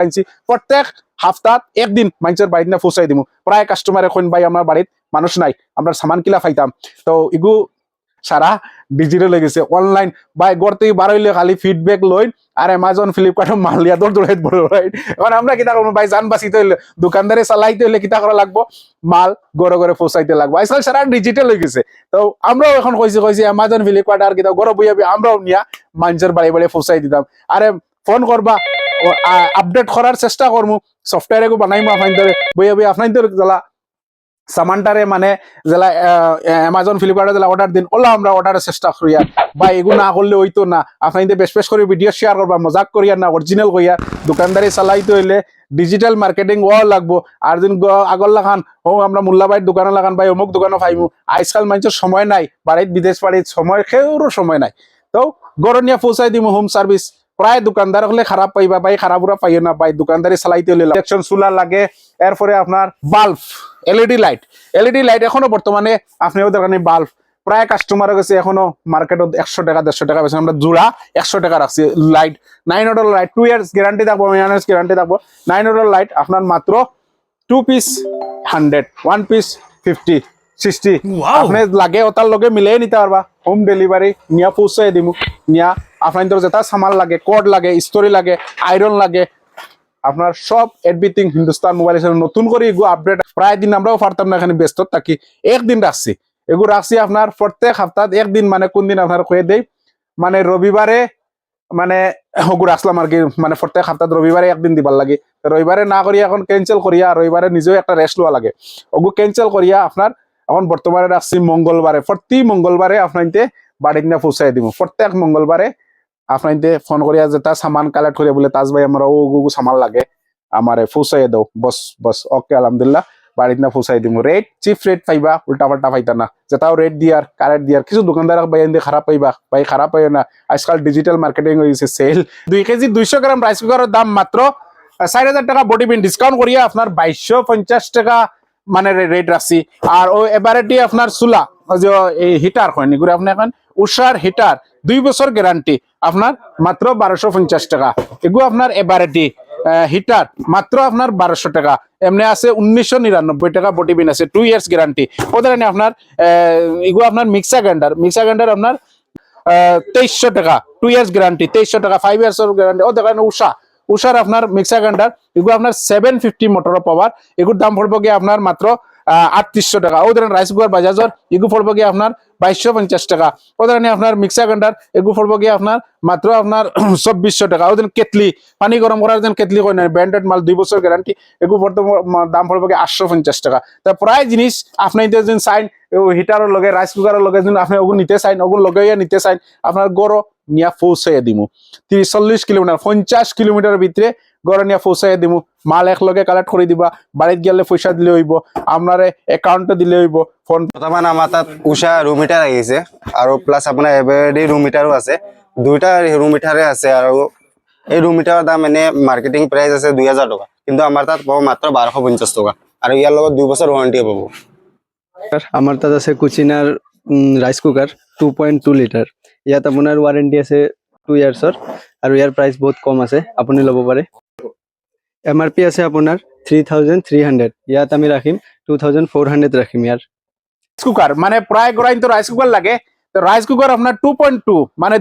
আনছি প্রত্যেক হাফতাত একদিন মানুষের বাড়িতে না পৌঁছাই দিমু প্রায় কাস্টমার এখন ভাই আমার বাড়িত মানুষ নাই আমরা সামান কিলা পাইতাম তো ইগু সারা ডিজিটাল হয়ে গেছে অনলাইন বাই গড়তে বার হইলে খালি ফিডব্যাক লই আর অ্যামাজন ফ্লিপকার্ট মাল লিয়া দৌড় বড় রাইট এখন আমরা কিতা করবো ভাই জান বাঁচিতে হইলে দোকানদারে চালাইতে হইলে কিতা করা লাগবো মাল গড়ে গড়ে পৌঁছাইতে লাগবো আজকাল সারা ডিজিটাল হয়ে গেছে তো আমরাও এখন কইছি অ্যামাজন ফ্লিপকার্ট আর কিতা গড়ে বইয়াবি আমরাও নিয়া মানুষের বাড়ি বাড়ি পৌঁছাই দিতাম আরে ফোন করবা আপডেট করার চেষ্টা করবো সফটওয়্যার এগু বানাইমু আপনাদের বইয়াবি আপনাদের জ্বালা সামানটারে মানে জেলা অ্যামাজন ফ্লিপকার্টে জেলা অর্ডার দিন ওলা আমরা অর্ডারের চেষ্টা করিয়া বা এগু না করলে হইতো না আপনাদের বেশ বেশ করে ভিডিও শেয়ার করবা মজাক করিয়া না অরিজিনাল করিয়া দোকানদারি চালাইতে হইলে ডিজিটাল মার্কেটিং ওয়াও লাগবো আর দিন আগর লাগান ও আমরা মোল্লাবাইয়ের দোকানে লাগান ভাই অমুক দোকানে পাইমু আজকাল মানুষের সময় নাই বাড়িত বিদেশ বাড়িত সময় কেউরও সময় নাই তো গরনিয়া পৌঁছাই দিমু হোম সার্ভিস প্রায় দোকানদার হলে খারাপ পাইবা ভাই খারাপরা পাইও না ভাই দোকানদারি চালাইতে হলে ইলেকট্রিক চুলা লাগে এরপরে আপনার বাল্ব এলইডি লাইট এখনো বর্তমানে আপনিও দোকানে বাল্ব প্রায় কাস্টমারের কাছে এখনো মার্কেটত 100 টাকা 150 টাকা বেশি আমরা জোড়া 100 টাকা রাখছি light 9 order light 2 years guarantee থাকবো 9 ইয়ার্স গ্যারান্টি থাকবো 9 অর্ডার লাইট আপনার মাত্র 2 পিস 100 1 পিস 50 60 আপনি লাগে ওটার লগে মিলিয়ে নিতে পারবা হোম ডেলিভারি নিয়া পৌঁছাই দিমু নিয়া আপনাদের যেটা সামান লাগে কোড লাগে স্টোরি লাগে আয়রন লাগে আপনার সব এভরিথিং হিন্দুস্তান মোবাইল নতুন করে এগু আপডেট প্রায় দিন আমরাও পারতাম না এখানে ব্যস্ত থাকি একদিন রাখছি এগু রাখছি আপনার প্রত্যেক সপ্তাহ একদিন মানে কোন দিন আপনার কয়ে দেই মানে রবিবারে মানে ওগু রাখলাম আর কি মানে প্রত্যেক সপ্তাহ রবিবারে একদিন দিবার লাগে রবিবারে না করিয়া এখন ক্যান্সেল করিয়া রবিবারে নিজেও একটা রেস্ট লওয়া লাগে ওগু ক্যান্সেল করিয়া আপনার এখন বর্তমানে রাখছি মঙ্গলবারে প্রতি মঙ্গলবারে আপনাইতে বাড়িতে না পৌঁছাই দিব প্রত্যেক মঙ্গলবারে আপনাইতে ফোন করিয়া যে তার সামান কালেক্ট করিয়া বলে তাজ ভাই আমার ও সামান লাগে আমারে পৌঁছাই দাও বস ওকে আলহামদুলিল্লাহ বাড়িতে না পৌঁছাই দিব রেট চিপ রেট পাইবা উল্টা পাল্টা পাইতা না যেটাও রেট দিয়ার কারেক্ট দিয়ার কিছু দোকানদার ভাই এনে খারাপ পাইবা ভাই খারাপ পাইও না আজকাল ডিজিটাল মার্কেটিং হয়ে গেছে সেল 2 কেজি 200 গ্রাম রাইস কুকারের দাম মাত্র 4000 টাকা বডি বিন ডিসকাউন্ট করিয়া আপনার 2250 টাকা মানে রেট রাখছি আর ও এবারেটি আপনার চুলা যে এই হিটার হয়নি ঘুরে আপনি এখন উষার হিটার 2 বছর গ্যারান্টি আপনার মাত্র 1250 টাকা এগুলো আপনার এবারেটি হিটার মাত্র আপনার 1200 টাকা এমনি আছে 1999 টাকা বডি বিন আছে 2 ইয়ার্স গ্যারান্টি ওদের আপনার এগুলো আপনার মিক্সার গ্রাইন্ডার আপনার 2300 টাকা 2 ইয়ার্স গ্যারান্টি 2300 টাকা 5 ইয়ার্স গ্যারান্টি ও দেখেন উষার আপনার মিক্সার গ্রাইন্ডার এগুলো আপনার 750 মোটর পাওয়ার এগুলোর দাম পড়বে গিয়ে আপনার মাত্র 3800 টাকা ওদের রাইস কুকার বাজাজর এগুলো পড়বে গিয়ে আপনার 2250 টাকা ওদের আপনার মিক্সার গ্রাইন্ডার এগুলো পড়বে গিয়ে আপনার মাত্র আপনার 2400 টাকা ওদের কেটলি পানি গরম করার জন্য কেটলি কই না ব্র্যান্ডেড মাল 2 বছর গ্যারান্টি এগুলো দাম পড়বে গিয়ে 850 টাকা তা প্রায় জিনিস আপনাদের যদি চাইন হিটারের লগে রাইস কুকারের লগে যদি আপনি ওগুলো নিতে চাইন ওগুলো লগে নিতে চাইন আপনার গড় নিয়া পৌঁছাইয়া দিমু 30-40 কিলোমিটার 50 কিলোমিটার ভিতরে গড় নিয়া পৌঁছাইয়া দিমু মাল একলগে কালেক্ট করে দিবা বাড়িতে গেলে পয়সা দিলে হইব আপনার অ্যাকাউন্টে দিলে হইব ফোন বর্তমানে আমার তাত উষা রুম হিটার আহিছে আৰু প্লাস আপোনাৰ এভাৰেডি রুম হিটাৰো আছে দুইটা রুম হিটাৰে আছে আৰু এই রুম হিটাৰৰ দাম এনে মার্কেটিং প্রাইস আছে 2000 টাকা কিন্তু আমার তাত পাব মাত্র 1250 টাকা আৰু ইয়াৰ লগত 2 বছৰ ওয়ারেন্টি পাব আমার তাত আছে কুচিনার রাইস কুকার 2.2 লিটার ইয়াত আপোনাৰ ওয়ারেন্টি আছে 2 ইয়ার্সৰ আৰু ইয়াৰ প্রাইস বহুত কম আছে আপুনি ল'ব পাৰে এমআরপি আছে আপোনাৰ 3300 ইয়াত আমি রাখিম 2400 রাখিম ইয়ার কুকার মানে প্রায় গড়াইন তো রাইস কুকার লাগে তো রাইস কুকার আপনার 2.2 মানে